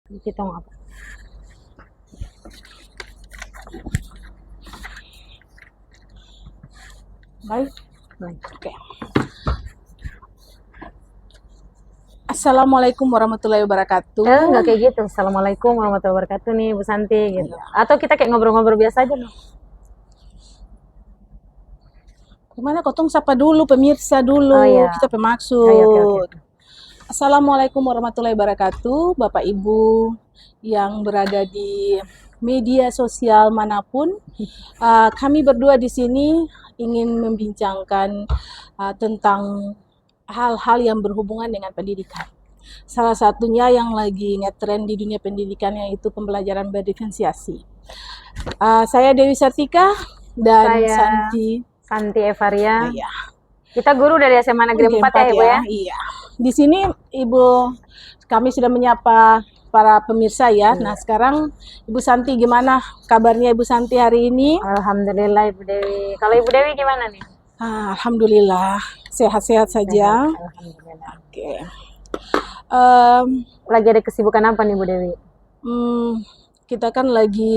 Kita mau apa? Baik. Baik. Oke. Assalamualaikum warahmatullahi wabarakatuh. Enggak kayak gitu. Assalamualaikum warahmatullahi wabarakatuh nih Bu Santi gitu. Atau kita kayak ngobrol-ngobrol biasa aja nih. Gimana kotong sapa dulu pemirsa dulu, Oh iya. kita Oke, pemaksud. oke. Assalamualaikum warahmatullahi wabarakatuh, Bapak Ibu yang berada di media sosial manapun. Kami berdua di sini ingin membincangkan tentang hal-hal yang berhubungan dengan pendidikan. Salah satunya yang lagi ngetren di dunia pendidikan yaitu pembelajaran berdiferensiasi. Saya Dewi Sartika dan Saya Santi Evaria. Iya. Kita guru dari SMA Negeri 4 ya Ibu ya? Iya. Di sini Ibu kami sudah menyapa para pemirsa ya. Iya. Nah, sekarang Ibu Santi gimana kabarnya Ibu Santi hari ini? Alhamdulillah Ibu Dewi. Kalau Ibu Dewi gimana nih? Alhamdulillah sehat-sehat saja. Sehat, alhamdulillah. Oke. Lagi ada kesibukan apa nih Bu Dewi? Kita kan lagi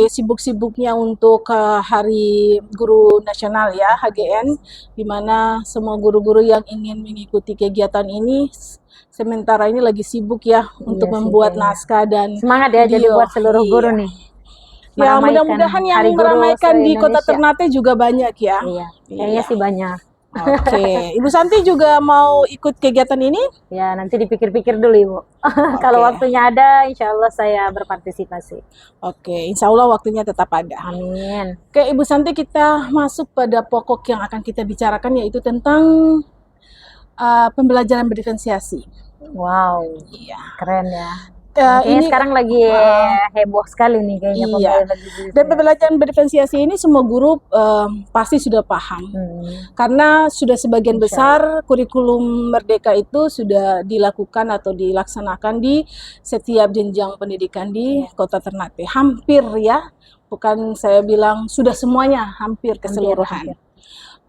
sibuk-sibuknya untuk Hari Guru Nasional ya, HGN, di mana semua guru-guru yang ingin mengikuti kegiatan ini sementara ini lagi sibuk ya untuk membuat naskah dan semangat ya jadi buat seluruh guru nih. Ya, mudah-mudahan yang meramaikan di Kota Ternate juga banyak ya. Iya, kayaknya sih banyak. Oke, Ibu Santi juga mau ikut kegiatan ini? Ya, nanti dipikir-pikir dulu Ibu. Kalau waktunya ada, insya Allah saya berpartisipasi. Oke, insya Allah waktunya tetap ada. Amin. Oke, Ibu Santi, kita masuk pada pokok yang akan kita bicarakan, yaitu tentang pembelajaran berdiferensiasi. Wow, iya, keren ya. Ini sekarang lagi heboh sekali nih kayaknya. Iya. Dan pembelajaran berdiferensiasi ini semua guru pasti sudah paham. Karena sudah sebagian besar kurikulum Merdeka itu sudah dilakukan atau dilaksanakan di setiap jenjang pendidikan di Kota Ternate. Hampir ya, bukan saya bilang sudah semuanya, hampir keseluruhan.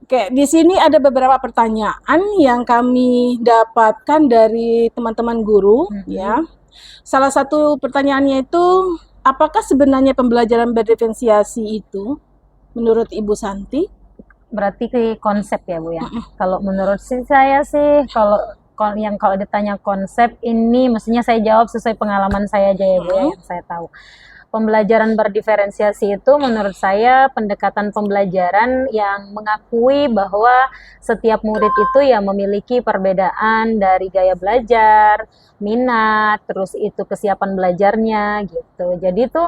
Oke, di sini ada beberapa pertanyaan yang kami dapatkan dari teman-teman guru ya. Salah satu pertanyaannya itu, apakah sebenarnya pembelajaran berdiferensiasi itu menurut Ibu Santi? Berarti konsep ya Bu ya. Kalau menurut saya sih, kalau ditanya konsep ini, mestinya saya jawab sesuai pengalaman saya aja ya Bu ya, yang saya tahu. Pembelajaran berdiferensiasi itu menurut saya pendekatan pembelajaran yang mengakui bahwa setiap murid itu ya memiliki perbedaan dari gaya belajar, minat, terus itu kesiapan belajarnya gitu. Jadi itu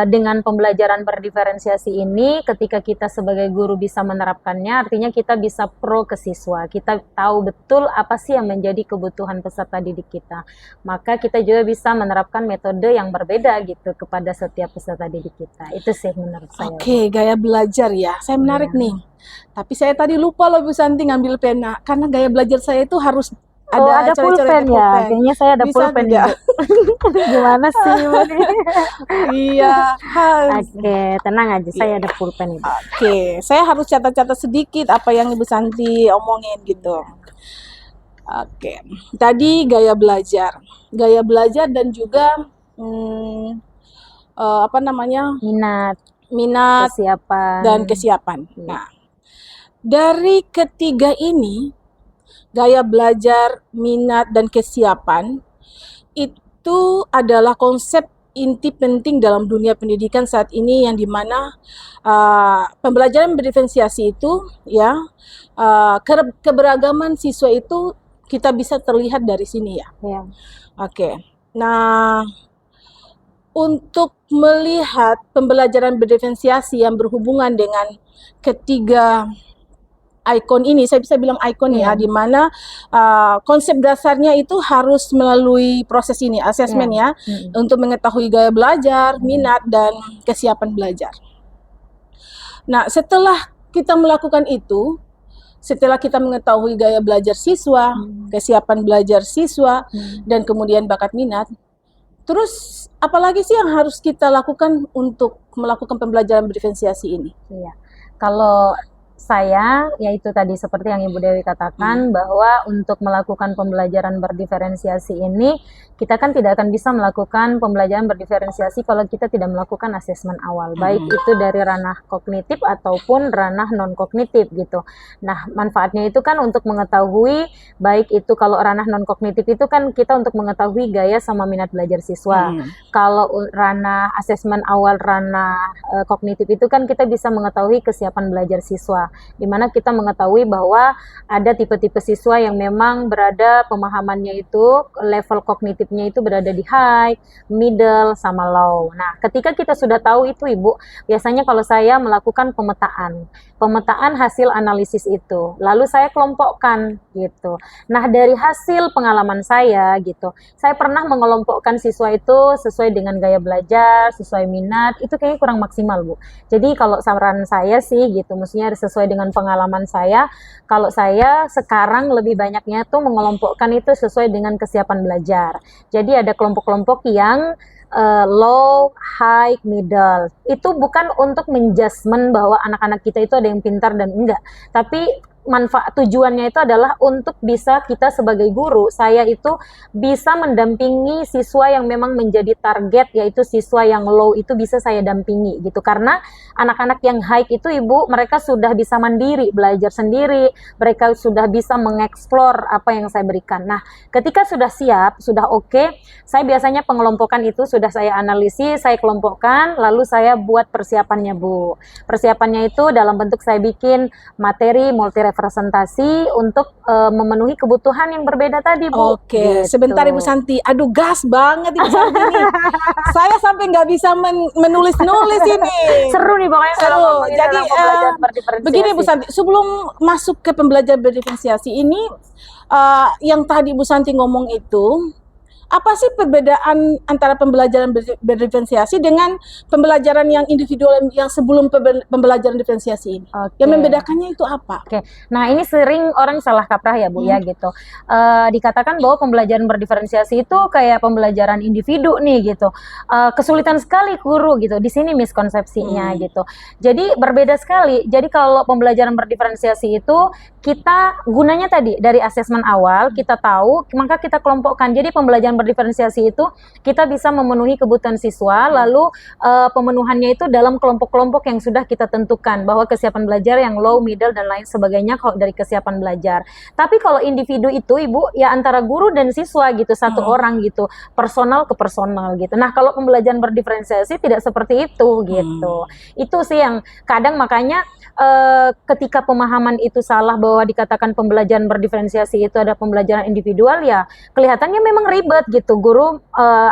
dengan pembelajaran berdiferensiasi ini, ketika kita sebagai guru bisa menerapkannya, artinya kita bisa pro ke siswa. Kita tahu betul apa sih yang menjadi kebutuhan peserta didik kita. Maka kita juga bisa menerapkan metode yang berbeda gitu kepada setiap peserta didik kita. Itu sih menurut saya. Oke, gaya belajar ya. Saya menarik nih. Tapi saya tadi lupa loh Bu Santi ngambil pena. Karena gaya belajar saya itu harus ada pulpen ya. Kayaknya saya ada pulpen ya. Gimana sih? Iya. Oke, tenang aja. Saya ada pulpen itu. Oke, saya harus catat-catat sedikit apa yang Ibu Santi omongin gitu. Oke, tadi gaya belajar dan juga minat kesiapan. Nah, dari ketiga ini, gaya belajar, minat, dan kesiapan itu adalah konsep inti penting dalam dunia pendidikan saat ini, yang dimana pembelajaran berdiferensiasi itu ya keberagaman siswa itu kita bisa terlihat dari sini ya. Oke. Nah, untuk melihat pembelajaran berdiferensiasi yang berhubungan dengan ketiga ikon ini, saya bisa bilang ikon ya, di mana konsep dasarnya itu harus melalui proses ini, asesmen ya, untuk mengetahui gaya belajar, minat, dan kesiapan belajar. Nah, setelah kita melakukan itu, setelah kita mengetahui gaya belajar siswa, kesiapan belajar siswa, dan kemudian bakat minat, terus apalagi sih yang harus kita lakukan untuk melakukan pembelajaran berdiferensiasi ini? Iya, kalau saya, yaitu tadi seperti yang Ibu Dewi katakan, bahwa untuk melakukan pembelajaran berdiferensiasi ini, kita kan tidak akan bisa melakukan pembelajaran berdiferensiasi kalau kita tidak melakukan asesmen awal, baik itu dari ranah kognitif ataupun ranah non-kognitif gitu. Nah, manfaatnya itu kan untuk mengetahui, baik itu kalau ranah non-kognitif itu kan kita untuk mengetahui gaya sama minat belajar siswa. Kalau ranah asesmen awal, ranah kognitif itu kan kita bisa mengetahui kesiapan belajar siswa, di mana kita mengetahui bahwa ada tipe-tipe siswa yang memang berada pemahamannya itu, level kognitifnya itu berada di high, middle, sama low. Nah, ketika kita sudah tahu itu Ibu, biasanya kalau saya melakukan pemetaan hasil analisis itu, lalu saya kelompokkan gitu. Nah, dari hasil pengalaman saya gitu, saya pernah mengelompokkan siswa itu sesuai dengan gaya belajar, sesuai minat, itu kayaknya kurang maksimal Bu. Jadi kalau saran saya sih gitu, mestinya sesuai dengan pengalaman saya, kalau saya sekarang lebih banyaknya tuh mengelompokkan itu sesuai dengan kesiapan belajar. Jadi ada kelompok-kelompok yang low, high, middle. Itu bukan untuk menjudgment bahwa anak-anak kita itu ada yang pintar dan enggak, tapi manfaat tujuannya itu adalah untuk bisa kita sebagai guru, saya itu bisa mendampingi siswa yang memang menjadi target, yaitu siswa yang low itu bisa saya dampingi gitu. Karena anak-anak yang high itu Ibu, mereka sudah bisa mandiri, belajar sendiri, mereka sudah bisa mengeksplor apa yang saya berikan. Nah, ketika sudah siap, sudah oke, saya biasanya pengelompokan itu sudah saya analisis, saya kelompokkan, lalu saya buat persiapannya Bu. Persiapannya itu dalam bentuk saya bikin materi multi representasi untuk memenuhi kebutuhan yang berbeda tadi Bu. Oke, Gitu. sebentar Ibu Santi. Aduh, gas banget Ibu Santi ini. Saya sampai nggak bisa menulis-nulis ini. Seru nih pokoknya kalau Seru. ngomongin Jadi tentang pembelajaran berdiferensiasi. begini Bu Santi, sebelum masuk ke pembelajaran berdiferensiasi ini, yang tadi Bu Santi ngomong itu, apa sih perbedaan antara pembelajaran berdiferensiasi dengan pembelajaran yang individual yang sebelum pembelajaran diferensiasi ini? Oke. Yang membedakannya itu apa? Oke, nah ini sering orang salah kaprah ya Bu ya gitu. Dikatakan bahwa pembelajaran berdiferensiasi itu kayak pembelajaran individu nih gitu. Kesulitan sekali guru gitu. Di sini miskonsepsinya gitu. Jadi berbeda sekali. Jadi kalau pembelajaran berdiferensiasi itu kita gunanya tadi dari asesmen awal kita tahu, maka kita kelompokkan. Jadi pembelajaran berdiferensiasi itu kita bisa memenuhi kebutuhan siswa, lalu pemenuhannya itu dalam kelompok-kelompok yang sudah kita tentukan bahwa kesiapan belajar yang low, middle, dan lain sebagainya kalau dari kesiapan belajar. Tapi kalau individu itu Ibu ya antara guru dan siswa gitu, satu orang gitu, personal ke personal gitu. Nah, kalau pembelajaran berdiferensiasi tidak seperti itu gitu. Itu sih yang kadang makanya ketika pemahaman itu salah bahwa dikatakan pembelajaran berdiferensiasi itu ada pembelajaran individual, ya kelihatannya memang ribet gitu. Guru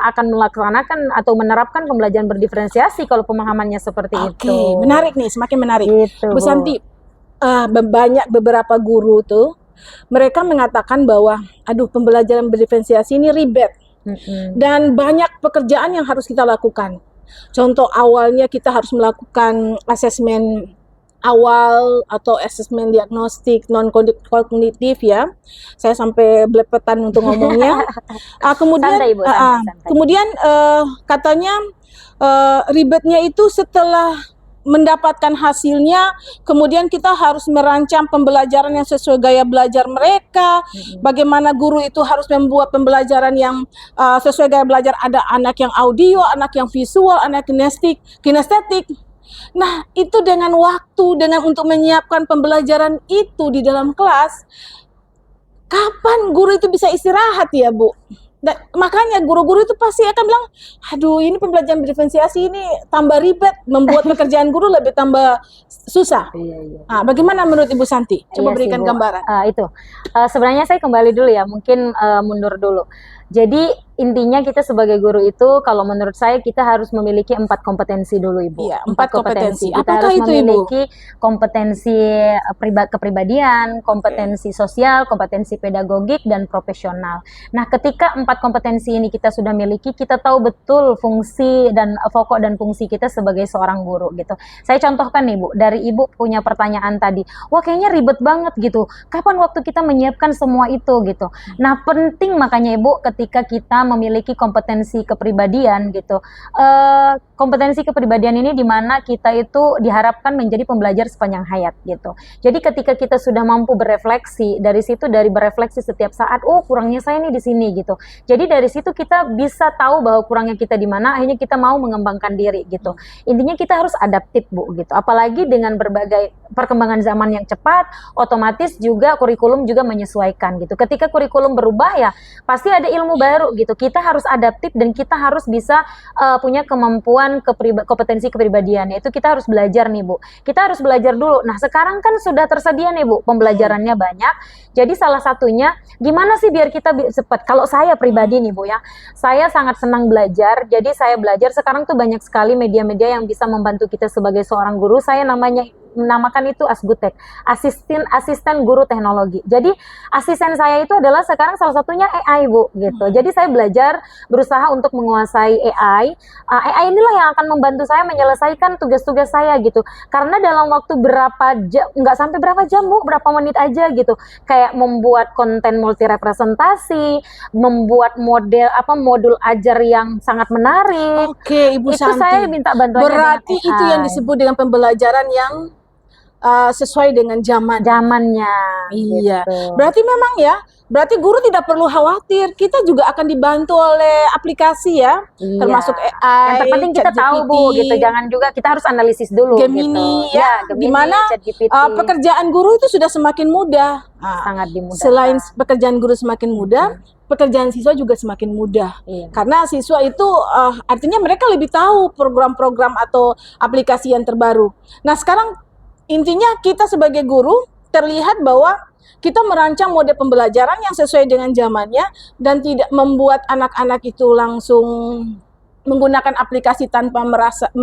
akan melaksanakan atau menerapkan pembelajaran berdiferensiasi kalau pemahamannya seperti itu. Oke, menarik nih, semakin menarik. Gitu, Bu Santi, banyak beberapa guru tuh mereka mengatakan bahwa aduh pembelajaran berdiferensiasi ini ribet dan banyak pekerjaan yang harus kita lakukan. Contoh awalnya kita harus melakukan asesmen awal atau asesmen diagnostik non kognitif ya. Saya sampai belepetan untuk ngomongnya. Kemudian Santai, Bu, santai. kemudian katanya ribetnya itu setelah mendapatkan hasilnya, kemudian kita harus merancang pembelajaran yang sesuai gaya belajar mereka. Bagaimana guru itu harus membuat pembelajaran yang sesuai gaya belajar. Ada anak yang audio, anak yang visual, anak kinestetik. Nah, itu dengan waktu, dengan untuk menyiapkan pembelajaran itu di dalam kelas, kapan guru itu bisa istirahat ya, Bu? Dan makanya guru-guru itu pasti akan bilang, aduh ini pembelajaran diferensiasi ini tambah ribet, membuat pekerjaan guru lebih tambah susah. Nah, bagaimana menurut Ibu Santi? Coba berikan gambaran. Itu. Sebenarnya saya kembali dulu ya, mungkin mundur dulu. Jadi intinya kita sebagai guru itu, kalau menurut saya kita harus memiliki 4 kompetensi dulu Ibu. Iya, 4 kompetensi. Kita Apakah harus itu, memiliki kompetensi kepribadian, kompetensi sosial, kompetensi pedagogik, dan profesional. Nah, ketika ketika 4 kompetensi ini kita sudah miliki, kita tahu betul fungsi dan pokok dan fungsi kita sebagai seorang guru gitu. Saya contohkan nih Bu, dari Ibu punya pertanyaan tadi, wah kayaknya ribet banget gitu, kapan waktu kita menyiapkan semua itu gitu. Nah penting makanya Ibu ketika kita memiliki kompetensi kepribadian gitu, kompetensi kepribadian ini dimana kita itu diharapkan menjadi pembelajar sepanjang hayat gitu. Jadi ketika kita sudah mampu berefleksi, dari situ dari berefleksi setiap saat, oh kurangnya saya nih di sini gitu. Jadi dari situ kita bisa tahu bahwa kurangnya kita di mana, akhirnya kita mau mengembangkan diri gitu. Intinya kita harus adaptif Bu gitu. Apalagi dengan berbagai perkembangan zaman yang cepat, otomatis juga kurikulum juga menyesuaikan gitu. Ketika kurikulum berubah ya pasti ada ilmu baru gitu. Kita harus adaptif dan kita harus bisa punya kemampuan kompetensi kepribadian. Yaitu kita harus belajar nih Bu. Kita harus belajar dulu. Nah sekarang kan sudah tersedia nih Bu, pembelajarannya banyak. Jadi salah satunya gimana sih biar kita cepat. Kalau saya pribadi nih Bu ya, saya sangat senang belajar. Jadi saya belajar sekarang tuh banyak sekali media-media yang bisa membantu kita sebagai seorang guru. Saya menamakan itu Asgutek, asisten guru teknologi. Jadi asisten saya itu adalah sekarang salah satunya AI Bu gitu. Jadi saya belajar berusaha untuk menguasai AI. AI inilah yang akan membantu saya menyelesaikan tugas-tugas saya gitu. Karena dalam waktu berapa jam, nggak sampai berapa jam Bu, berapa menit aja gitu. Kayak membuat konten multi representasi, membuat modul ajar yang sangat menarik. Oke, Ibu Itu Santi. saya minta bantuannya. Berarti itu yang disebut dengan pembelajaran yang sesuai dengan zamannya. Iya. Gitu. Berarti memang ya, berarti guru tidak perlu khawatir. Kita juga akan dibantu oleh aplikasi ya, Iya. termasuk AI. Yang terpenting kita tahu Bu gitu, jangan juga kita harus analisis dulu Gemini gitu. ya, Gemini, dimana ChatGPT. pekerjaan guru itu sudah semakin mudah. Sangat dimudahkan. Selain pekerjaan guru semakin mudah, pekerjaan siswa juga semakin mudah. Iya. Karena siswa itu artinya mereka lebih tahu program-program atau aplikasi yang terbaru. Nah sekarang intinya kita sebagai guru terlihat bahwa kita merancang mode pembelajaran yang sesuai dengan zamannya dan tidak membuat anak-anak itu langsung menggunakan aplikasi tanpa merasa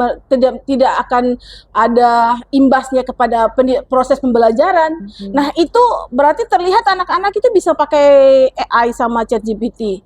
tidak akan ada imbasnya kepada proses pembelajaran. Nah itu berarti terlihat anak-anak itu bisa pakai AI sama ChatGPT.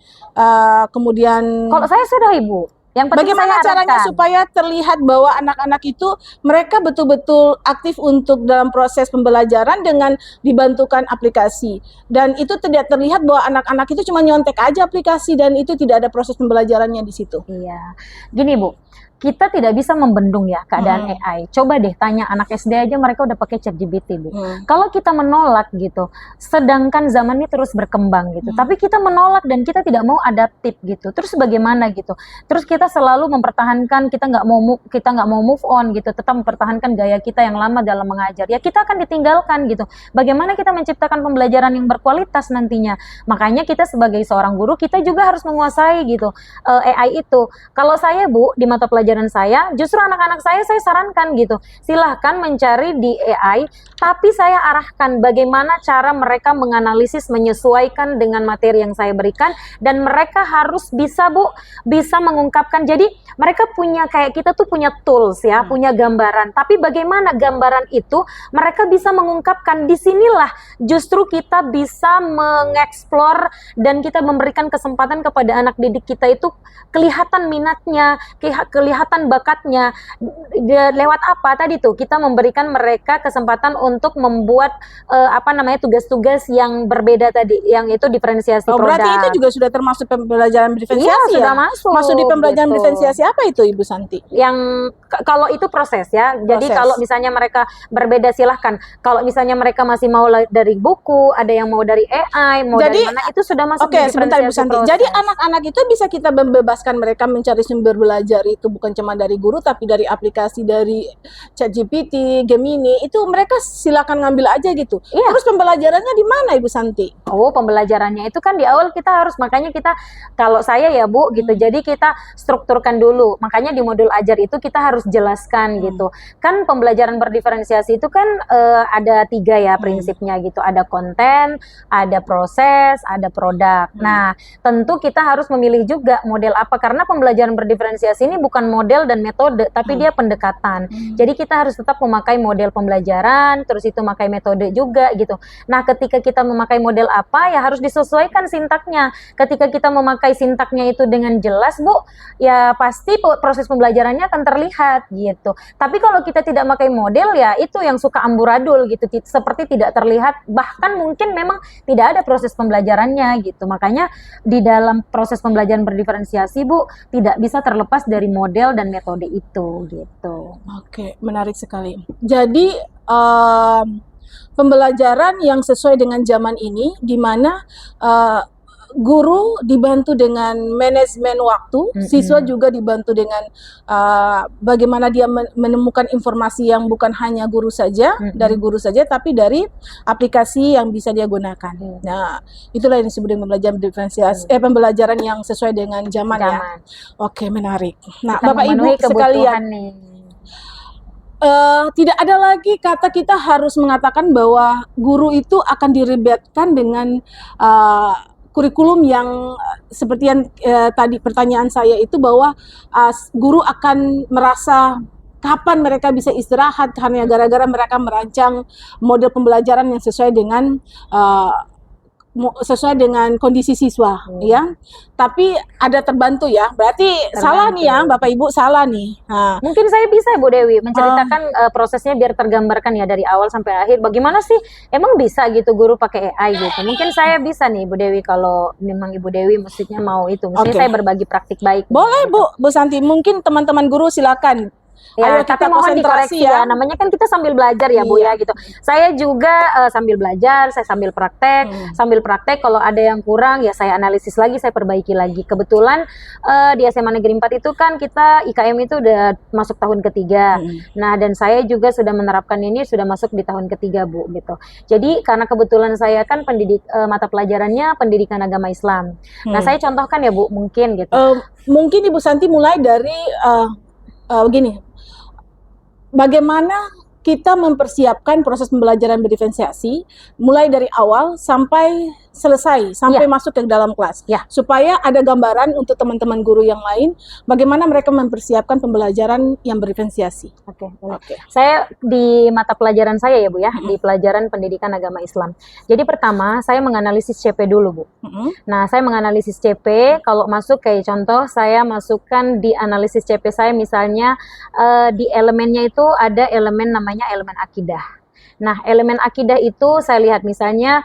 Kemudian Kalau saya sudah Ibu. Yang penting bagaimana saya caranya arahkan supaya terlihat bahwa anak-anak itu mereka betul-betul aktif untuk dalam proses pembelajaran dengan dibantukan aplikasi. Dan itu tidak terlihat bahwa anak-anak itu cuma nyontek aja aplikasi dan itu tidak ada proses pembelajarannya di situ. Iya. Gini Bu, kita tidak bisa membendung ya keadaan AI. Coba deh tanya anak SD aja mereka udah pakai ChatGPT Bu. Kalau kita menolak gitu, sedangkan zaman ini terus berkembang gitu. Tapi kita menolak dan kita tidak mau adaptif gitu. Terus bagaimana gitu? Terus kita selalu mempertahankan, kita nggak mau move on gitu, tetap mempertahankan gaya kita yang lama dalam mengajar. Ya kita akan ditinggalkan gitu. Bagaimana kita menciptakan pembelajaran yang berkualitas nantinya? Makanya kita sebagai seorang guru kita juga harus menguasai gitu AI itu. Kalau saya Bu di mata pelajaran saya, justru anak-anak saya sarankan gitu, silahkan mencari di AI, tapi saya arahkan bagaimana cara mereka menganalisis, menyesuaikan dengan materi yang saya berikan, dan mereka harus bisa Bu, bisa mengungkapkan. Jadi mereka punya, kayak kita tuh punya tools ya, punya gambaran, tapi bagaimana gambaran itu mereka bisa mengungkapkan. Disinilah justru kita bisa mengeksplor dan kita memberikan kesempatan kepada anak didik kita itu kelihatan minatnya, kelihatan bakatnya. Lewat apa tadi tuh kita memberikan mereka kesempatan untuk membuat tugas-tugas yang berbeda tadi, yang itu diferensiasi produk. Berarti itu juga sudah termasuk pembelajaran diferensiasi. Iya, sudah masuk. Masuk di pembelajaran gitu. diferensiasi apa itu Ibu Santi? Yang kalau itu proses ya. Jadi kalau misalnya mereka berbeda silahkan. Kalau misalnya mereka masih mau dari buku, ada yang mau dari AI, mau dari mana, itu sudah masuk di diferensiasi. Sebentar Ibu Santi. proses. Jadi anak-anak itu bisa kita bebaskan mereka mencari sumber belajar itu bukan cuma dari guru tapi dari aplikasi, dari ChatGPT, Gemini, itu mereka silakan ngambil aja gitu. Iya. Terus pembelajarannya di mana Ibu Santi? Oh, pembelajarannya itu kan di awal kita harus, makanya kita, kalau saya ya Bu gitu, jadi kita strukturkan dulu. Makanya di modul ajar itu kita harus jelaskan gitu. Kan pembelajaran berdiferensiasi itu kan ada 3 ya prinsipnya gitu. Ada konten, ada proses, ada produk. Nah, tentu kita harus memilih juga model apa, karena pembelajaran berdiferensiasi ini bukan model dan metode, tapi dia pendekatan. Jadi kita harus tetap memakai model pembelajaran, terus itu memakai metode juga gitu. Nah, ketika kita memakai model apa, ya harus disesuaikan sintaknya. Ketika kita memakai sintaknya itu dengan jelas, Bu, ya pasti proses pembelajarannya akan terlihat gitu. Tapi kalau kita tidak memakai model, ya itu yang suka amburadul gitu, seperti tidak terlihat, bahkan mungkin memang tidak ada proses pembelajarannya gitu. Makanya di dalam proses pembelajaran berdiferensiasi, Bu, tidak bisa terlepas dari model dan metode itu gitu. Oke, menarik sekali. Jadi pembelajaran yang sesuai dengan zaman ini, di mana guru dibantu dengan manajemen waktu, siswa juga dibantu dengan bagaimana dia menemukan informasi yang bukan hanya guru saja, dari guru saja, tapi dari aplikasi yang bisa dia gunakan. Nah, itulah yang disebut dengan pembelajaran diferensiasi, pembelajaran yang sesuai dengan zaman ya. Oke, menarik. Nah, Kita Bapak Ibu sekalian, nih. tidak ada lagi kata kita harus mengatakan bahwa guru itu akan dilibatkan dengan kurikulum yang seperti yang tadi pertanyaan saya itu, bahwa guru akan merasa kapan mereka bisa istirahat hanya gara-gara mereka merancang model pembelajaran yang sesuai dengan kondisi siswa, ya. Tapi ada terbantu ya. Berarti salah nih ya, Bapak Ibu, salah nih. Nah, mungkin saya bisa, Bu Dewi, menceritakan prosesnya biar tergambarkan ya dari awal sampai akhir. Bagaimana sih emang bisa gitu guru pakai AI gitu? Mungkin saya bisa nih, Bu Dewi, kalau memang Ibu Dewi maksudnya mau itu. Maksudnya saya berbagi praktik baik. Boleh, gitu. Bu Santi. Mungkin teman-teman guru silakan. Ya, Ayo tapi kita mohon konsentrasi dikoreksi ya. Namanya kan kita sambil belajar ya, Bu ya gitu. Saya juga sambil belajar, saya sambil praktek, kalau ada yang kurang ya saya analisis lagi, saya perbaiki lagi. Kebetulan di SMA Negeri 4 itu kan kita IKM itu udah masuk tahun ketiga. Nah, dan saya juga sudah menerapkan ini sudah masuk di tahun ketiga, Bu gitu. Jadi karena kebetulan saya kan mata pelajarannya pendidikan agama Islam. Nah, saya contohkan ya, Bu, mungkin gitu. Mungkin Ibu Santi mulai dari begini. Bagaimana kita mempersiapkan proses pembelajaran berdiferensiasi mulai dari awal sampai selesai, sampai masuk ke dalam kelas, supaya ada gambaran untuk teman-teman guru yang lain bagaimana mereka mempersiapkan pembelajaran yang berdiferensiasi. Oke. Saya di mata pelajaran saya ya, Bu ya, di pelajaran pendidikan agama Islam. Jadi pertama saya menganalisis CP dulu, Bu. Nah, saya menganalisis CP. Kalau masuk kayak contoh, saya masukkan di analisis CP saya misalnya di elemennya itu ada elemen namanya elemen akidah. Nah, elemen akidah itu saya lihat misalnya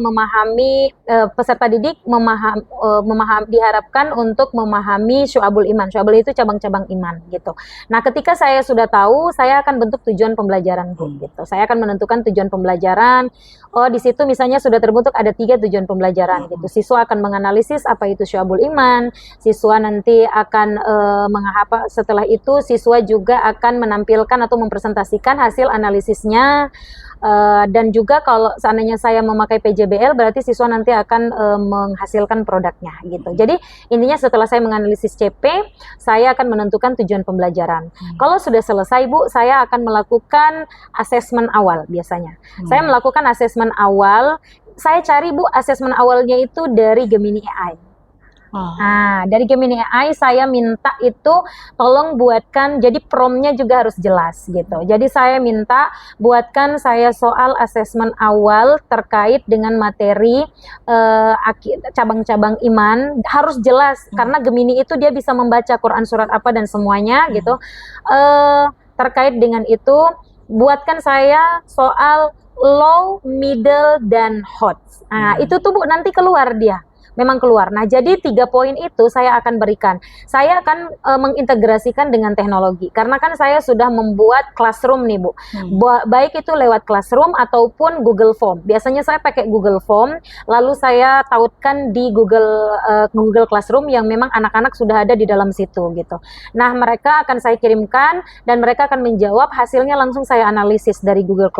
memahami peserta didik diharapkan untuk memahami syu'abul iman. Syu'abul itu cabang-cabang iman gitu. Nah, ketika saya sudah tahu, saya akan bentuk tujuan pembelajaran gitu. Saya akan menentukan tujuan pembelajaran. Oh, di situ misalnya sudah terbentuk ada 3 tujuan pembelajaran gitu. Siswa akan menganalisis apa itu syu'abul iman. Siswa nanti akan setelah itu siswa juga akan menampilkan atau mempresentasikan hasil analisisnya. Dan juga kalau seandainya saya memakai PJBL, berarti siswa nanti akan menghasilkan produknya gitu. Jadi intinya setelah saya menganalisis CP, saya akan menentukan tujuan pembelajaran. Kalau sudah selesai, Bu, saya akan melakukan asesmen awal biasanya. Saya melakukan asesmen awal, saya cari, Bu, asesmen awalnya itu dari Gemini AI. Nah, dari Gemini AI saya minta itu tolong buatkan, jadi prompt-nya juga harus jelas gitu. Jadi saya minta buatkan saya soal asesmen awal terkait dengan materi cabang-cabang iman, harus jelas karena Gemini itu dia bisa membaca Quran surat apa dan semuanya gitu. Terkait dengan itu buatkan saya soal low, middle, dan hot. Nah, itu tuh, Bu, nanti keluar dia. Memang keluar. Nah, jadi 3 poin itu saya akan berikan. Saya akan mengintegrasikan dengan teknologi. Karena kan saya sudah membuat classroom nih, Bu. Baik itu lewat classroom ataupun Google Form. Biasanya saya pakai Google Form, lalu saya tautkan di Google Classroom yang memang anak-anak sudah ada di dalam situ gitu. Nah, mereka akan saya kirimkan dan mereka akan menjawab, hasilnya langsung saya analisis dari Google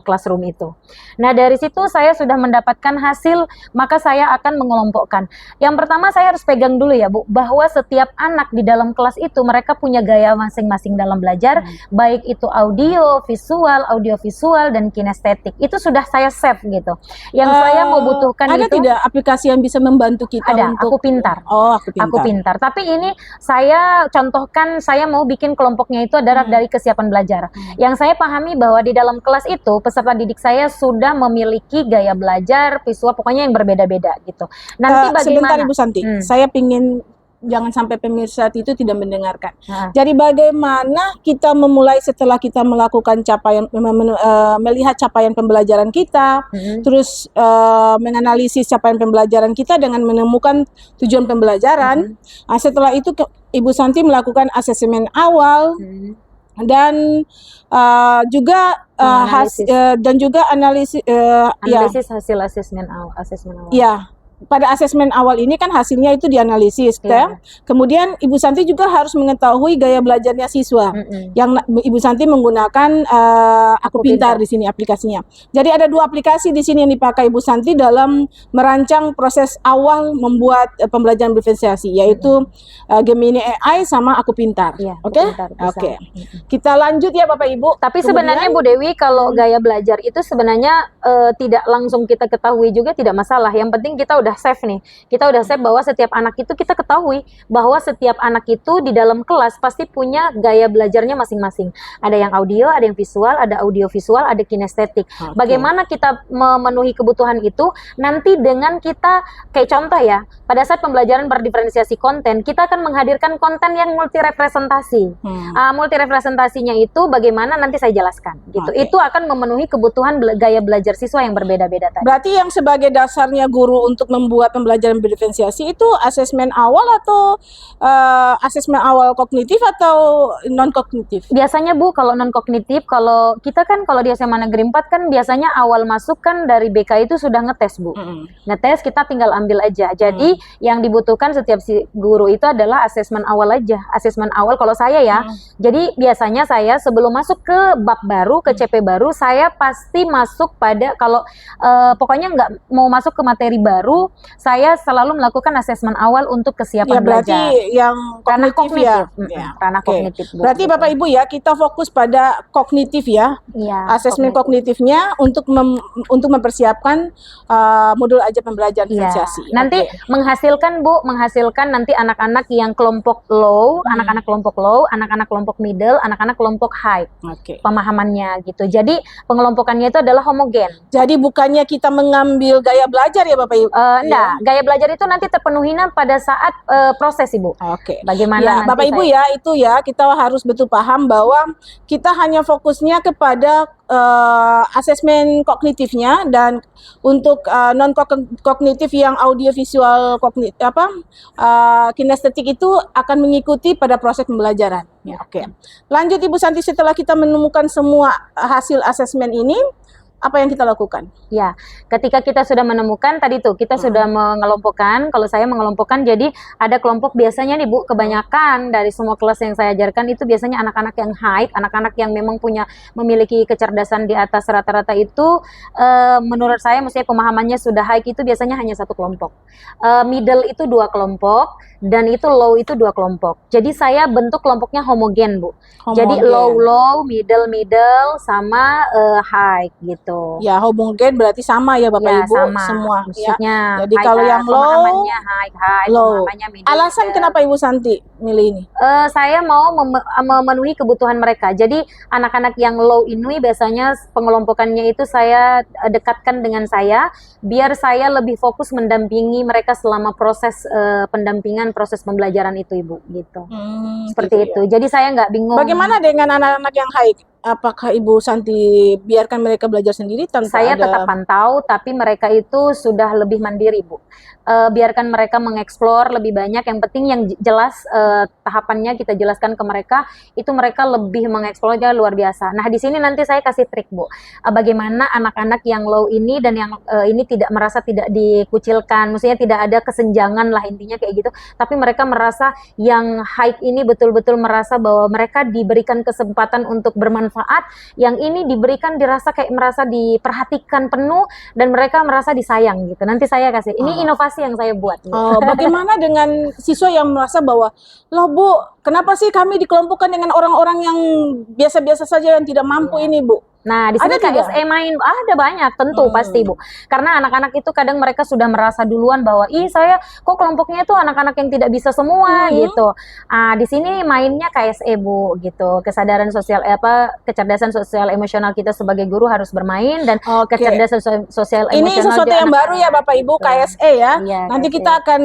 classroom itu. Nah, dari situ saya sudah mendapatkan hasil, maka saya akan mengelompokkan. Yang pertama saya harus pegang dulu ya Bu, bahwa setiap anak di dalam kelas itu mereka punya gaya masing-masing dalam belajar, baik itu audio visual dan kinestetik. Itu sudah saya save gitu. Yang saya mau butuhkan ada itu tidak aplikasi yang bisa membantu kita ada, untuk Aku Pintar. Oh, Aku Pintar. Aku Pintar. Tapi ini saya contohkan, saya mau bikin kelompoknya itu adalah dari kesiapan belajar. Yang saya pahami bahwa di dalam kelas itu peserta didik saya sudah memiliki gaya belajar visual pokoknya yang berbeda-beda gitu. Nanti Sebentar bagaimana? Ibu Santi, saya pingin jangan sampai pemirsa itu tidak mendengarkan. Nah. Jadi bagaimana kita memulai setelah kita melakukan capaian, melihat capaian pembelajaran kita, terus menganalisis capaian pembelajaran kita dengan menemukan tujuan pembelajaran. Nah, setelah itu Ibu Santi melakukan asesmen awal dan juga analisis hasil asesmen awal. Ya. Pada asesmen awal ini kan hasilnya itu dianalisis, kemudian Ibu Santi juga harus mengetahui gaya belajarnya siswa. Yang Ibu Santi menggunakan Aku Pintar di sini aplikasinya. Jadi ada 2 aplikasi di sini yang dipakai Ibu Santi dalam merancang proses awal membuat pembelajaran diferensiasi, yaitu Gemini AI sama Aku Pintar. Oke? Kita lanjut ya Bapak Ibu. Tapi sebenarnya Bu Dewi, kalau gaya belajar itu sebenarnya tidak langsung kita ketahui juga tidak masalah. Yang penting kita udah save nih. Kita udah save bahwa setiap anak itu kita ketahui bahwa setiap anak itu di dalam kelas pasti punya gaya belajarnya masing-masing. Ada yang audio, ada yang visual, ada audio visual, ada kinestetik. Bagaimana kita memenuhi kebutuhan itu nanti dengan kita kayak contoh ya, pada saat pembelajaran berdiferensiasi konten, kita akan menghadirkan konten yang multi representasi. Multi representasinya itu bagaimana nanti saya jelaskan gitu. Itu akan memenuhi kebutuhan gaya belajar siswa yang berbeda-beda tadi. Berarti yang sebagai dasarnya guru untuk membuat pembelajaran berdiferensiasi itu asesmen awal atau asesmen awal kognitif atau non kognitif? Biasanya Bu, kalau non kognitif, kalau kita kan kalau di SMA Negeri 4 kan biasanya awal masuk kan dari BK itu sudah ngetes Bu. Ngetes kita tinggal ambil aja. Jadi yang dibutuhkan setiap si guru itu adalah asesmen awal aja. Asesmen awal kalau saya ya. Jadi biasanya saya sebelum masuk ke bab baru, ke CP baru, saya pasti masuk pada kalau pokoknya nggak mau masuk ke materi baru, saya selalu melakukan asesmen awal untuk kesiapan belajar. Berarti yang ranah kognitif ranah kognitif. Bu, berarti Bapak Ibu ya, kita fokus pada kognitif ya. Asesmen kognitifnya untuk mempersiapkan modul ajar pembelajaran diferensiasi. Nanti menghasilkan Bu, nanti anak-anak yang kelompok low, anak-anak kelompok low, anak-anak kelompok middle, anak-anak kelompok high. Pemahamannya gitu. Jadi pengelompokannya itu adalah homogen. Jadi bukannya kita mengambil gaya belajar ya Bapak Ibu? Enggak, gaya belajar itu nanti terpenuhinya pada saat proses Ibu. Bagaimana nanti Bapak Ibu ya, itu ya kita harus betul paham bahwa kita hanya fokusnya kepada asesmen kognitifnya, dan untuk non kognitif yang audio visual kinestetik itu akan mengikuti pada proses pembelajaran. Lanjut Ibu Santi, setelah kita menemukan semua hasil asesmen ini, apa yang kita lakukan? Ya, ketika kita sudah menemukan tadi tuh, kita sudah mengelompokkan. Kalau saya mengelompokkan, jadi ada kelompok biasanya nih Bu, kebanyakan dari semua kelas yang saya ajarkan itu biasanya anak-anak yang high, anak-anak yang memang memiliki kecerdasan di atas rata-rata itu, menurut saya maksudnya pemahamannya sudah high itu biasanya hanya 1 kelompok. Middle itu 2 kelompok, dan itu low itu 2 kelompok. Jadi saya bentuk kelompoknya homogen Bu. Jadi low, middle, sama high gitu. Ya, homogen berarti sama ya Bapak Ibu, sama semua. Maksudnya jadi kalau yang low, low. Alasan kenapa Ibu Santi milih ini? Saya mau memenuhi kebutuhan mereka. Jadi anak-anak yang low ini biasanya pengelompokannya itu saya dekatkan dengan saya, biar saya lebih fokus mendampingi mereka selama proses pendampingan, proses pembelajaran itu Ibu, gitu. Seperti itu. Jadi saya nggak bingung. Bagaimana dengan anak-anak yang high? Apakah Ibu Santi biarkan mereka belajar sendiri tanpa saya tetap pantau, tapi mereka itu sudah lebih mandiri Bu. Biarkan mereka mengeksplor lebih banyak. Yang penting yang jelas tahapannya kita jelaskan ke mereka, itu mereka lebih mengeksplornya luar biasa. Nah di sini nanti saya kasih trik Bu, bagaimana anak-anak yang low ini dan yang ini tidak merasa tidak dikucilkan, maksudnya tidak ada kesenjangan lah intinya kayak gitu. Tapi mereka merasa yang high ini betul-betul merasa bahwa mereka diberikan kesempatan untuk bermanfaat bermanfaat, yang ini diberikan dirasa kayak merasa diperhatikan penuh dan mereka merasa disayang gitu. Nanti saya kasih. Ini inovasi yang saya buat. Gitu. Bagaimana dengan siswa yang merasa bahwa, loh Bu, kenapa sih kami dikelompokkan dengan orang-orang yang biasa-biasa saja yang tidak mampu ini Bu? Nah, di sini KSE main ada banyak tentu pasti Bu. Karena anak-anak itu kadang mereka sudah merasa duluan bahwa saya kok kelompoknya itu anak-anak yang tidak bisa semua gitu. Di sini mainnya KSE Bu gitu. Kesadaran sosial kecerdasan sosial emosional kita sebagai guru harus bermain dan kecerdasan sosial emosional. Ini sesuatu yang baru ya Bapak Ibu, KSE ya. Nanti kita akan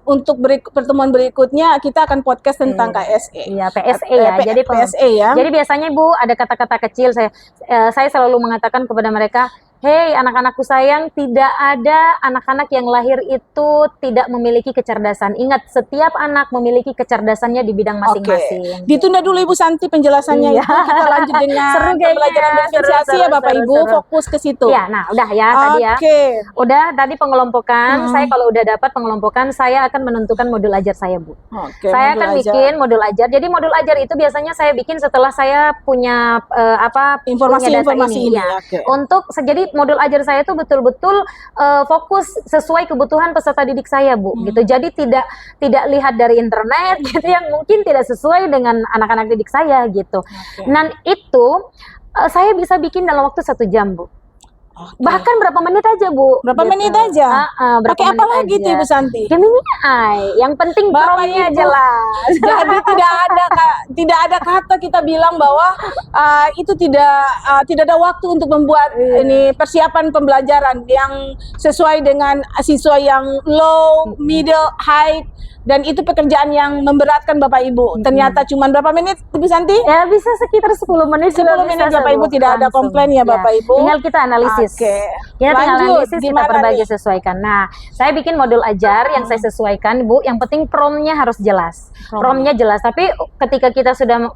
untuk pertemuan berikutnya kita akan podcast tentang KSE. Iya, PSE ya. Jadi PSE ya. Jadi biasanya Bu ada kata-kata kecil saya selalu mengatakan kepada mereka, hei anak-anakku sayang, tidak ada anak-anak yang lahir itu tidak memiliki kecerdasan. Ingat, setiap anak memiliki kecerdasannya di bidang masing-masing. Ditunda dulu Ibu Santi penjelasannya itu. Kita lanjut dengan pembelajaran diferensiasi ya Bapak Ibu, fokus ke situ. Ya, nah udah ya tadi ya. Udah tadi pengelompokan, saya kalau udah dapat pengelompokan, saya akan menentukan modul ajar saya Bu. Saya akan bikin modul ajar. Jadi modul ajar itu biasanya saya bikin setelah saya punya informasi ini. Untuk jadi modul ajar saya itu betul-betul fokus sesuai kebutuhan peserta didik saya Bu gitu. Jadi tidak lihat dari internet gitu yang mungkin tidak sesuai dengan anak-anak didik saya gitu. Dan itu saya bisa bikin dalam waktu 1 jam Bu. Bahkan berapa menit aja Bu? Berapa menit aja? Pakai apa lagi tuh Ibu Santi? Gemini AI. Yang penting promnya jelas. Jadi tidak ada kata kita bilang bahwa itu tidak ada waktu untuk membuat ini persiapan pembelajaran yang sesuai dengan siswa yang low, middle, high. Dan itu pekerjaan yang memberatkan Bapak Ibu. Ternyata cuma berapa menit Ibu Santi? Ya bisa sekitar 10 menit. 10 menit Bapak Ibu, tidak ada komplain ya Bapak Ibu. Tinggal kita analisis. Kita tinggal analisis, kita perbagi sesuaikan. Nah, saya bikin modul ajar yang saya sesuaikan Bu. Yang penting promnya harus jelas. Promnya jelas. Tapi ketika kita sudah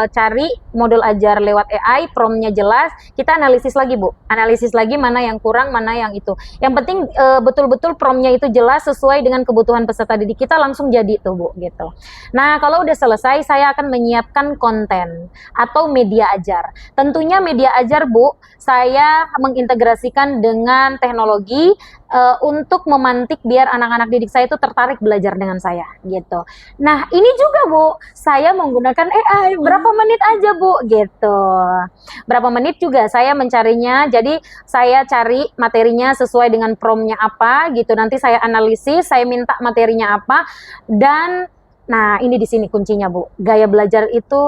cari modul ajar lewat AI, promnya jelas, kita analisis lagi Bu. Analisis lagi mana yang kurang, mana yang itu. Yang penting betul-betul promnya itu jelas sesuai dengan kebutuhan peserta didik kita, langsung jadi tuh Bu gitu. Nah kalau udah selesai saya akan menyiapkan konten atau media ajar. Tentunya media ajar Bu, saya mengintegrasikan dengan teknologi untuk memantik biar anak-anak didik saya itu tertarik belajar dengan saya gitu. Nah ini juga Bu, saya menggunakan AI. Berapa menit aja Bu gitu. Berapa menit juga saya mencarinya. Jadi saya cari materinya sesuai dengan promnya apa gitu. Nanti saya analisis, saya minta materinya apa. Dan nah ini di sini kuncinya Bu, gaya belajar itu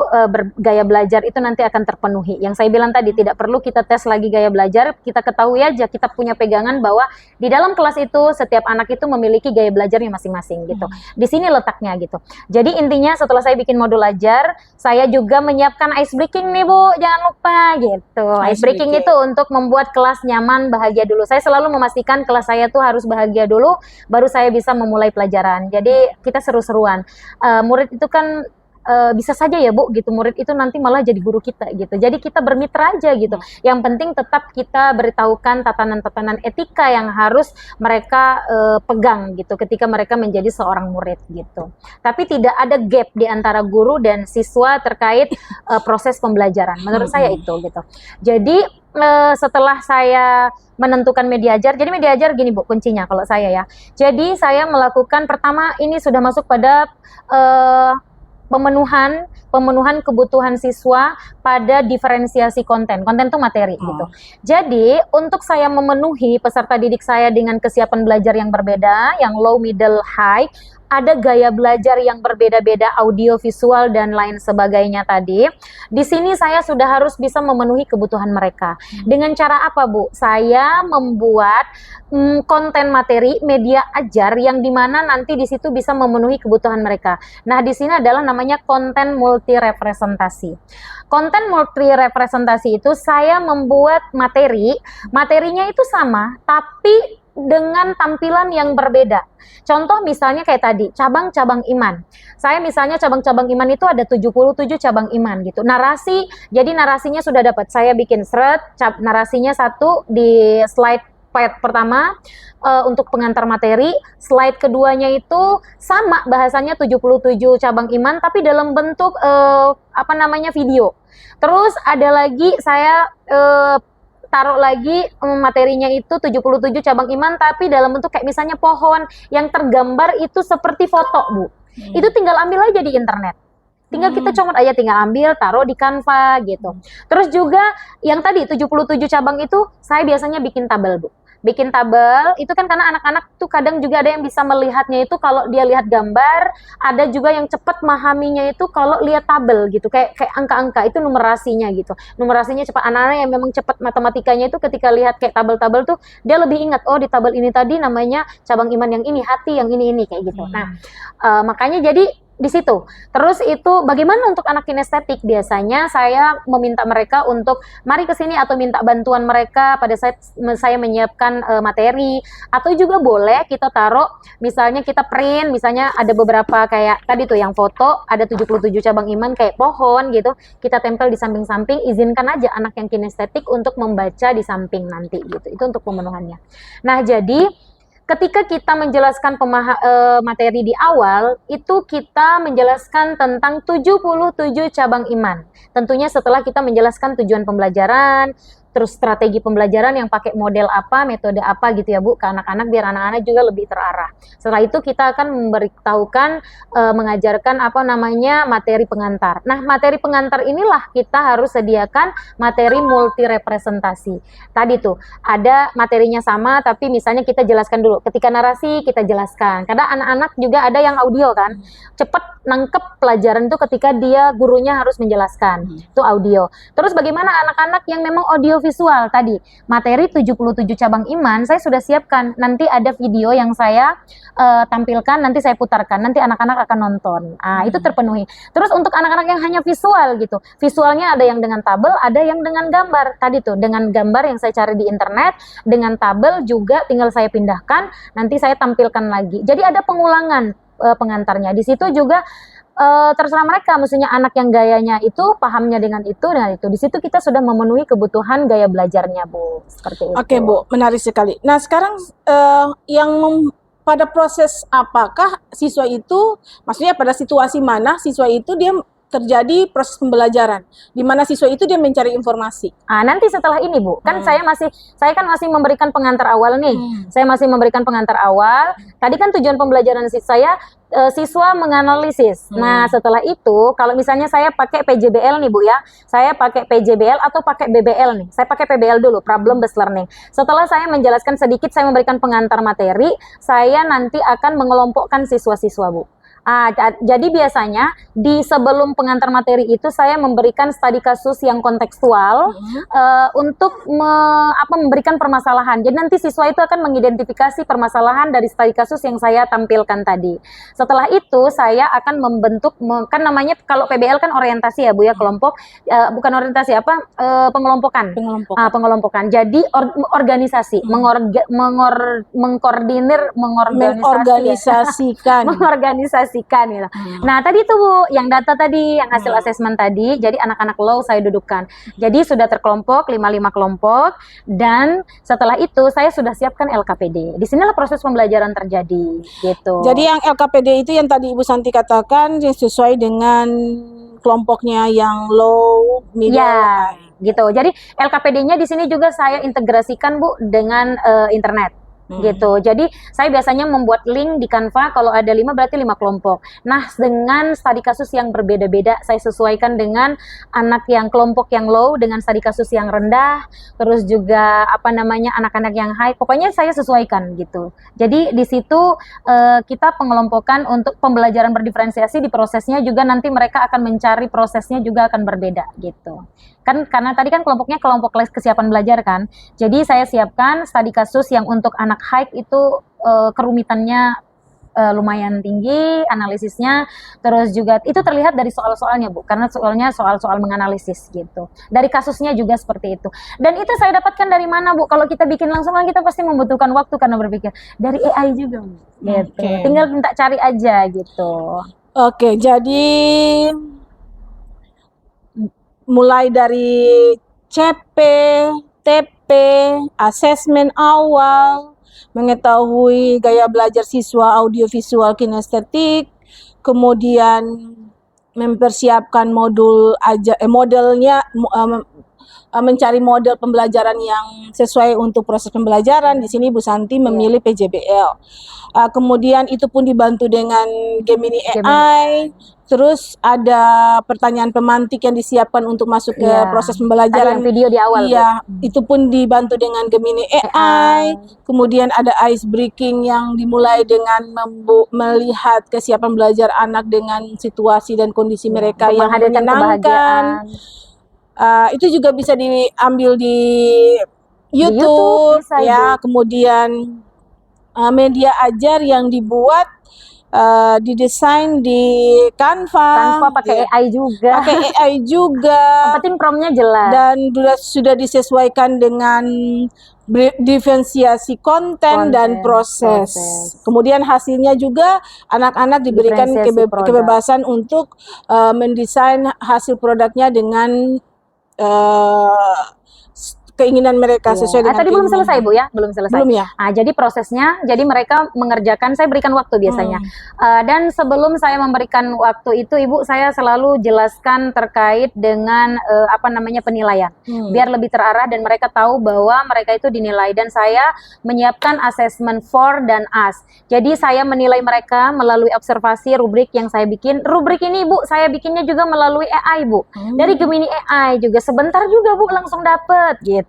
nanti akan terpenuhi. Yang saya bilang tadi, tidak perlu kita tes lagi gaya belajar, kita ketahui aja, kita punya pegangan bahwa di dalam kelas itu setiap anak itu memiliki gaya belajarnya masing-masing gitu. Di sini letaknya gitu. Jadi intinya setelah saya bikin modul ajar, saya juga menyiapkan ice breaking nih Bu, jangan lupa gitu. Ice breaking itu untuk membuat kelas nyaman, bahagia dulu. Saya selalu memastikan kelas saya tuh harus bahagia dulu, baru saya bisa memulai pelajaran. Jadi kita seru-seruan. Murid itu kan bisa saja ya Bu gitu, murid itu nanti malah jadi guru kita gitu. Jadi kita bermitra aja gitu. Yang penting tetap kita beritahukan tatanan-tatanan etika yang harus mereka pegang gitu ketika mereka menjadi seorang murid gitu. Tapi tidak ada gap di antara guru dan siswa terkait proses pembelajaran. Menurut saya itu gitu. Jadi setelah saya menentukan media ajar, jadi media ajar gini Bu kuncinya kalau saya ya. Jadi saya melakukan pertama ini sudah masuk pada pemenuhan kebutuhan siswa pada diferensiasi konten. Konten itu materi gitu. Jadi untuk saya memenuhi peserta didik saya dengan kesiapan belajar yang berbeda, yang low, middle, high, ada gaya belajar yang berbeda-beda, audio, visual, dan lain sebagainya tadi. Di sini saya sudah harus bisa memenuhi kebutuhan mereka. Dengan cara apa Bu? Saya membuat konten materi, media ajar yang dimana nanti di situ bisa memenuhi kebutuhan mereka. Nah di sini adalah namanya konten multi representasi. Konten multi representasi itu saya membuat materinya itu sama, tapi dengan tampilan yang berbeda. Contoh misalnya kayak tadi, cabang-cabang iman. Saya misalnya cabang-cabang iman itu ada 77 cabang iman gitu. Narasi, jadi narasinya sudah dapat. Saya bikin narasinya satu di slide slide pertama untuk pengantar materi, slide keduanya itu sama bahasanya 77 cabang iman tapi dalam bentuk video. Terus ada lagi saya taruh lagi materinya itu 77 cabang iman tapi dalam bentuk kayak misalnya pohon yang tergambar itu seperti foto, Bu. Itu tinggal ambil aja di internet. Tinggal kita comot aja, tinggal ambil, taruh di Canva gitu. Terus juga yang tadi 77 cabang itu saya biasanya bikin tabel, Bu. Bikin tabel itu kan karena anak-anak tuh kadang juga ada yang bisa melihatnya itu kalau dia lihat gambar, ada juga yang cepat memahaminya itu kalau lihat tabel gitu, kayak angka-angka itu numerasinya gitu. Numerasinya cepat, anak-anak yang memang cepat matematikanya itu ketika lihat kayak tabel-tabel tuh dia lebih ingat, oh di tabel ini tadi namanya cabang iman yang ini, hati yang ini kayak gitu. Nah, makanya jadi di situ. Terus itu bagaimana untuk anak kinestetik? Biasanya saya meminta mereka untuk mari ke sini atau minta bantuan mereka pada saat saya menyiapkan materi, atau juga boleh kita taruh misalnya kita print, misalnya ada beberapa kayak tadi tuh yang foto ada 77 cabang iman kayak pohon gitu, kita tempel di samping-samping, izinkan aja anak yang kinestetik untuk membaca di samping nanti gitu. Itu untuk pemenuhannya. Nah, jadi ketika kita menjelaskan materi di awal, itu kita menjelaskan tentang 77 cabang iman. Tentunya setelah kita menjelaskan tujuan pembelajaran, terus strategi pembelajaran yang pakai model apa, metode apa gitu ya Bu, ke anak-anak biar anak-anak juga lebih terarah. Setelah itu kita akan memberitahukan, mengajarkan materi pengantar. Nah, materi pengantar inilah kita harus sediakan materi multi representasi. Tadi tuh ada materinya sama, tapi misalnya kita jelaskan dulu. Ketika narasi kita jelaskan. Karena anak-anak juga ada yang audio kan, cepet nangkep pelajaran itu ketika dia gurunya harus menjelaskan. Itu audio. Terus bagaimana anak-anak yang memang audio visual tadi, materi 77 cabang iman saya sudah siapkan, nanti ada video yang saya tampilkan, nanti saya putarkan, nanti anak-anak akan nonton. Itu terpenuhi. Terus untuk anak-anak yang hanya visual gitu, visualnya ada yang dengan tabel, ada yang dengan gambar. Tadi tuh dengan gambar yang saya cari di internet, dengan tabel juga tinggal saya pindahkan, nanti saya tampilkan lagi. Jadi ada pengulangan pengantarnya. Di situ juga terserah mereka, maksudnya anak yang gayanya itu pahamnya dengan itu. Di situ kita sudah memenuhi kebutuhan gaya belajarnya, Bu. Seperti itu. Oke, Bu, menarik sekali. Nah, sekarang pada proses apakah siswa itu, maksudnya pada situasi mana siswa itu dia terjadi proses pembelajaran, di mana siswa itu dia mencari informasi. Nanti setelah ini, Bu, kan saya kan masih memberikan pengantar awal nih. Saya masih memberikan pengantar awal. Tadi kan tujuan pembelajaran saya siswa menganalisis. Nah, setelah itu kalau misalnya saya pakai PJBL nih, Bu ya. Saya pakai PJBL atau pakai BBL nih. Saya pakai PBL dulu, problem based learning. Setelah saya menjelaskan sedikit, saya memberikan pengantar materi, saya nanti akan mengelompokkan siswa-siswa, Bu. Jadi biasanya di sebelum pengantar materi itu saya memberikan studi kasus yang kontekstual untuk memberikan permasalahan. Jadi nanti siswa itu akan mengidentifikasi permasalahan dari studi kasus yang saya tampilkan tadi. Setelah itu saya akan membentuk, kan namanya kalau PBL kan orientasi ya Bu ya, kelompok, bukan orientasi pengelompokan. Pengelompokan. Jadi organisasi, mengorganisasikan ya. Nah, tadi tuh Bu, yang data tadi, yang hasil asesmen tadi, jadi anak-anak low saya dudukkan. Jadi sudah terkelompok 55 kelompok, dan setelah itu saya sudah siapkan LKPD. Di sinilah proses pembelajaran terjadi gitu. Jadi yang LKPD itu yang tadi Ibu Santi katakan sesuai dengan kelompoknya yang low, middle, ya, gitu. Jadi LKPD-nya di sini juga saya integrasikan Bu dengan internet. Gitu. Jadi saya biasanya membuat link di Canva, kalau ada 5 berarti 5 kelompok. Nah, dengan studi kasus yang berbeda-beda saya sesuaikan dengan anak yang kelompok yang low dengan studi kasus yang rendah, terus juga anak-anak yang high. Pokoknya saya sesuaikan gitu. Jadi di situ kita pengelompokan untuk pembelajaran berdiferensiasi, di prosesnya juga nanti mereka akan mencari prosesnya juga akan berbeda gitu. Kan karena tadi kan kelompoknya kelompok kesiapan belajar kan. Jadi saya siapkan studi kasus yang untuk anak high itu kerumitannya lumayan tinggi analisisnya, terus juga itu terlihat dari soal-soalnya Bu, karena soalnya soal-soal menganalisis gitu. Dari kasusnya juga seperti itu. Dan itu saya dapatkan dari mana Bu? Kalau kita bikin langsung kan kita pasti membutuhkan waktu karena berpikir. Dari AI juga Bu. Gitu. Tinggal minta cari aja gitu. Oke, jadi mulai dari CP, TP, SOP, asesmen awal, mengetahui gaya belajar siswa audiovisual kinestetik, kemudian mempersiapkan mencari model pembelajaran yang sesuai untuk proses pembelajaran. Di sini Bu Santi memilih PJBL. Kemudian itu pun dibantu dengan Gemini AI. Terus ada pertanyaan pemantik yang disiapkan untuk masuk ke proses pembelajaran. Tadi yang video di awal. Iya, itu pun dibantu dengan Gemini AI. Kemudian ada ice breaking yang dimulai dengan melihat kesiapan belajar anak dengan situasi dan kondisi mereka yang menyenangkan. Itu juga bisa diambil di YouTube ya. Kemudian media ajar yang dibuat didesain di Canva pakai AI juga. Yang penting promnya jelas. Dan sudah disesuaikan dengan diferensiasi konten dan proses. Kemudian hasilnya juga anak-anak diberikan kebebasan untuk mendesain hasil produknya dengan keinginan mereka sesuai dengan tadi belum selesai Bu ya, belum selesai. Belum ya. Jadi prosesnya, jadi mereka mengerjakan, saya berikan waktu biasanya. Dan sebelum saya memberikan waktu itu, Ibu, saya selalu jelaskan terkait dengan penilaian, biar lebih terarah dan mereka tahu bahwa mereka itu dinilai. Dan saya menyiapkan assessment for dan as. Jadi saya menilai mereka melalui observasi rubrik yang saya bikin. Rubrik ini Bu, saya bikinnya juga melalui AI Bu, dari Gemini AI juga. Sebentar juga Bu langsung dapet gitu.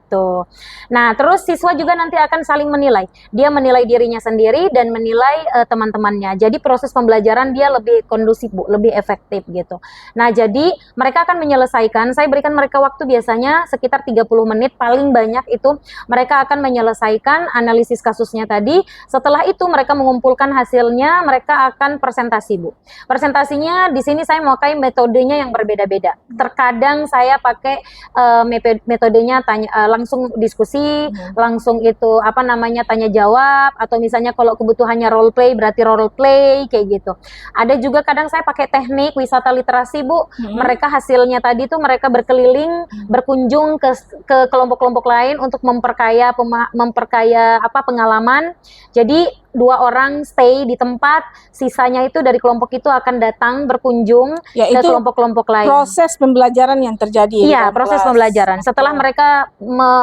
Nah, terus siswa juga nanti akan saling menilai. Dia menilai dirinya sendiri dan menilai teman-temannya. Jadi proses pembelajaran dia lebih kondusif Bu, lebih efektif gitu. Nah, jadi mereka akan menyelesaikan, saya berikan mereka waktu biasanya sekitar 30 menit, paling banyak itu mereka akan menyelesaikan analisis kasusnya tadi. Setelah itu mereka mengumpulkan hasilnya, mereka akan presentasi Bu. Presentasinya di sini saya memakai metodenya yang berbeda-beda. Terkadang saya pakai metodenya langsung diskusi, langsung itu tanya jawab, atau misalnya kalau kebutuhannya role play berarti role play kayak gitu. Ada juga kadang saya pakai teknik wisata literasi Bu. Mereka hasilnya tadi tuh mereka berkeliling, berkunjung ke kelompok-kelompok lain untuk memperkaya pengalaman. Jadi 2 orang stay di tempat, sisanya itu dari kelompok itu akan datang berkunjung ke kelompok-kelompok lain. Proses pembelajaran yang terjadi. Iya, proses pembelajaran. Setelah mereka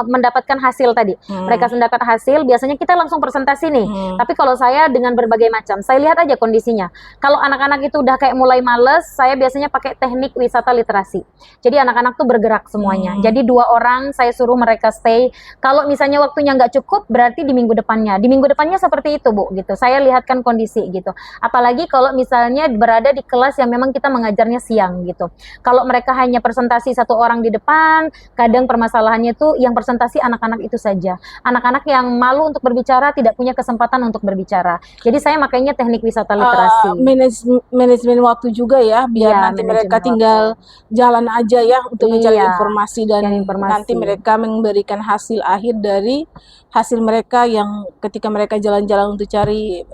mendapatkan hasil tadi, mereka mendapat hasil, biasanya kita langsung presentasi nih. Tapi kalau saya dengan berbagai macam, saya lihat aja kondisinya. Kalau anak-anak itu udah kayak mulai males, saya biasanya pakai teknik wisata literasi. Jadi anak-anak tuh bergerak semuanya. Jadi 2 orang saya suruh mereka stay. Kalau misalnya waktunya nggak cukup, berarti di minggu depannya. Di minggu depannya seperti itu Bu, gitu. Saya lihatkan kondisi gitu. Apalagi kalau misalnya berada di kelas yang memang kita mengajarnya siang gitu. Kalau mereka hanya presentasi 1 orang di depan, kadang permasalahannya tuh yang presentasi anak-anak itu saja. Anak-anak yang malu untuk berbicara, tidak punya kesempatan untuk berbicara. Jadi saya makainya teknik wisata literasi. Manajemen waktu juga ya, biar nanti mereka tinggal jalan aja ya untuk mencari informasi dan nanti mereka memberikan hasil akhir dari hasil mereka yang ketika mereka jalan-jalan untuk cari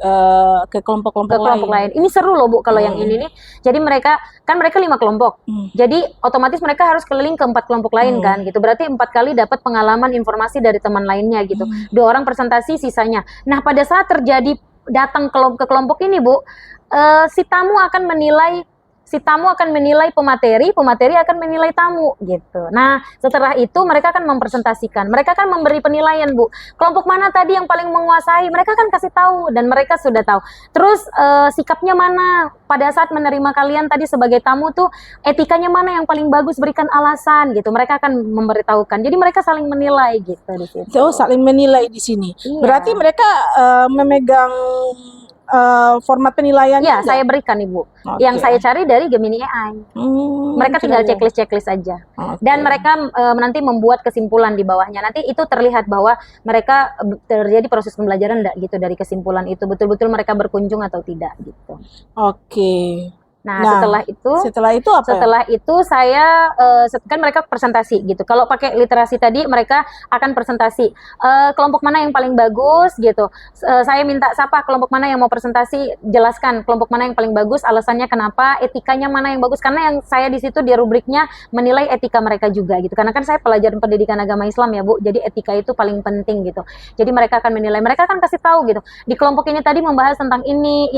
ke kelompok-kelompok lain. Ini seru loh Bu kalau yang ini nih. Jadi mereka 5 kelompok. Jadi otomatis mereka harus keliling ke 4 kelompok lain kan gitu. Berarti 4 kali dapat pengalaman informasi dari teman lainnya gitu. 2 orang presentasi sisanya. Nah, pada saat terjadi datang ke kelompok ini Bu, si tamu akan menilai pemateri akan menilai tamu gitu. Nah, setelah itu mereka akan mempresentasikan, mereka akan memberi penilaian Bu. Kelompok mana tadi yang paling menguasai, mereka akan kasih tahu dan mereka sudah tahu. Terus sikapnya mana pada saat menerima kalian tadi sebagai tamu tuh, etikanya mana yang paling bagus, berikan alasan gitu. Mereka akan memberitahukan. Jadi mereka saling menilai gitu di situ. So, saling menilai di sini. Berarti mereka memegang format penilaiannya? Ya, saya berikan Ibu. Yang saya cari dari Gemini AI. Mereka tinggal checklist aja. Dan mereka nanti membuat kesimpulan di bawahnya. Nanti itu terlihat bahwa mereka terjadi proses pembelajaran enggak gitu dari kesimpulan itu. Betul-betul mereka berkunjung atau tidak gitu. Nah, setelah itu apa? Setelah itu saya kan mereka presentasi gitu. Kalau pakai literasi tadi mereka akan presentasi kelompok mana yang paling bagus gitu. Saya minta siapa kelompok mana yang mau presentasi, jelaskan kelompok mana yang paling bagus, alasannya kenapa, etikanya mana yang bagus. Karena yang saya di situ di rubriknya menilai etika mereka juga gitu. Karena kan saya pelajaran pendidikan agama Islam ya Bu. Jadi etika itu paling penting gitu. Jadi mereka akan menilai, mereka akan kasih tahu gitu. Di kelompok ini tadi membahas tentang ini.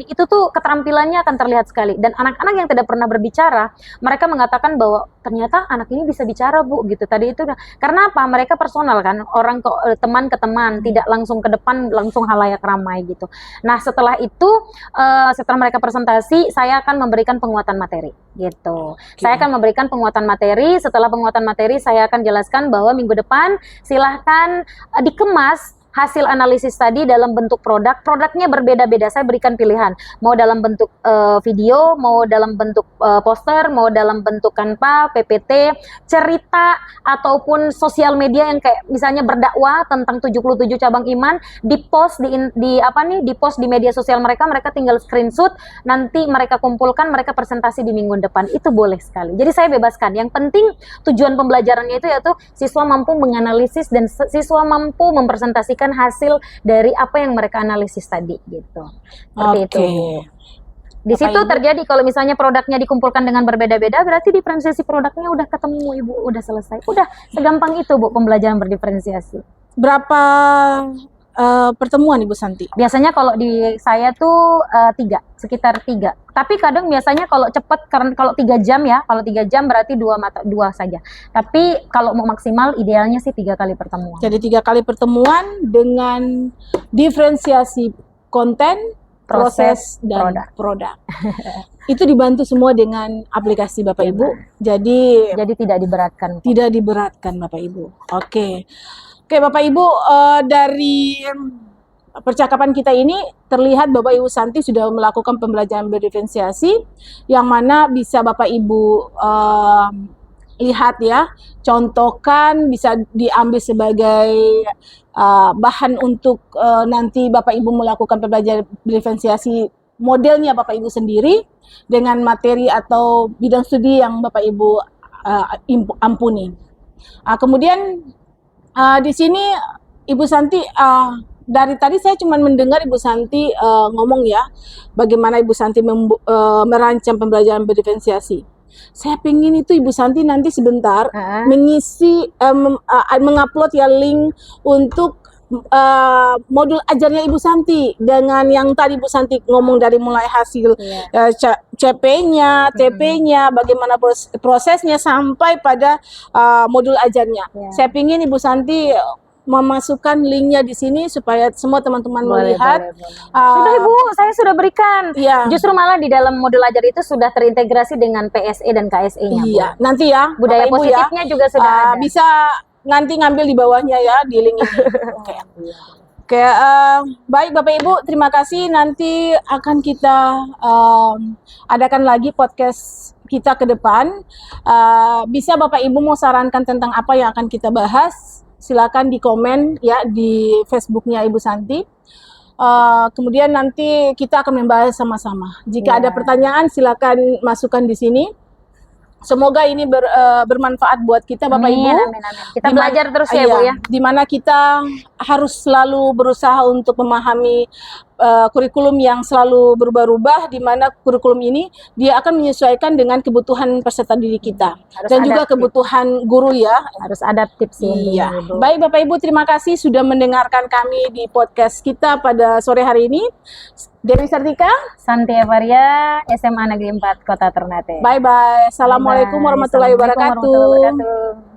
Itu tuh keterampilannya akan terlihat sekali. Dan anak-anak yang tidak pernah berbicara, mereka mengatakan bahwa ternyata anak ini bisa bicara Bu gitu. Tadi itu karena apa? Mereka personal kan, orang ke teman ke teman, tidak langsung ke depan langsung halayak ramai gitu. Nah, setelah itu setelah mereka presentasi, saya akan memberikan penguatan materi gitu. Saya akan memberikan penguatan materi. Setelah penguatan materi, saya akan jelaskan bahwa minggu depan silahkan dikemas hasil analisis tadi dalam bentuk produk. Produknya berbeda-beda, saya berikan pilihan. Mau dalam bentuk video, mau dalam bentuk poster, mau dalam bentuk Canva, PPT, cerita, ataupun sosial media yang kayak misalnya berdakwah tentang 77 cabang iman, di-post di-post di media sosial mereka, mereka tinggal screenshot, nanti mereka kumpulkan, mereka presentasi di minggu depan. Itu boleh sekali. Jadi saya bebaskan. Yang penting tujuan pembelajarannya itu yaitu siswa mampu menganalisis dan siswa mampu mempresentasikan hasil dari apa yang mereka analisis tadi gitu. Seperti itu. Di situ terjadi kalau misalnya produknya dikumpulkan dengan berbeda-beda, berarti diferensiasi produknya udah ketemu Ibu, udah selesai. Udah segampang itu Bu pembelajaran berdiferensiasi. Berapa pertemuan Ibu Santi? Biasanya kalau di saya tuh sekitar 3. Tapi kadang biasanya kalau cepat, karena kalau 3 jam ya, kalau 3 jam berarti 2 saja. Tapi kalau mau maksimal idealnya sih 3 kali pertemuan. Jadi 3 kali pertemuan dengan diferensiasi konten, proses dan produk. Itu dibantu semua dengan aplikasi Bapak Ibu. Jadi tidak diberatkan. Tidak diberatkan Bapak Ibu. Oke Bapak Ibu, dari percakapan kita ini terlihat Bapak Ibu Santi sudah melakukan pembelajaran berdiferensiasi yang mana bisa Bapak Ibu lihat ya, contohkan, bisa diambil sebagai bahan untuk nanti Bapak Ibu melakukan pembelajaran berdiferensiasi modelnya Bapak Ibu sendiri dengan materi atau bidang studi yang Bapak Ibu ampuni. Kemudian di sini Ibu Santi, dari tadi saya cuma mendengar Ibu Santi ngomong ya, bagaimana Ibu Santi merancang pembelajaran berdiferensiasi. Saya pengen itu Ibu Santi nanti sebentar mengisi, mengupload ya link untuk modul ajarnya Ibu Santi dengan yang tadi Ibu Santi ngomong dari mulai hasil CP-nya, TP-nya, bagaimana prosesnya sampai pada modul ajarnya. Saya ingin Ibu Santi memasukkan linknya di sini supaya semua teman-teman melihat. Sudah Ibu, saya sudah berikan. Justru malah di dalam modul ajar itu sudah terintegrasi dengan PSE dan KSE-nya. Iya, nanti ya. Budaya positifnya juga sudah ada. Bisa nanti ngambil di bawahnya ya di link ini. Oke, baik Bapak Ibu, terima kasih. Nanti akan kita adakan lagi podcast kita ke depan. Bisa Bapak Ibu mau sarankan tentang apa yang akan kita bahas, silakan di komen ya di Facebooknya Ibu Santi. Kemudian nanti kita akan membahas sama-sama. Jika ada pertanyaan, silakan masukkan di sini. Semoga ini bermanfaat buat kita Bapak Ibu. Amin. Kita belajar terus ya Bu ya. Dimana kita harus selalu berusaha untuk memahami kurikulum yang selalu berubah-ubah, di mana kurikulum ini dia akan menyesuaikan dengan kebutuhan peserta didik kita dan juga kebutuhan guru ya. Harus adaptif sih. Iya. Baik Bapak Ibu, terima kasih sudah mendengarkan kami di podcast kita pada sore hari ini. Dewi Sartika, Santi Evaria, SMA Negeri 4 Kota Ternate. Bye bye. Assalamualaikum warahmatullahi wabarakatuh.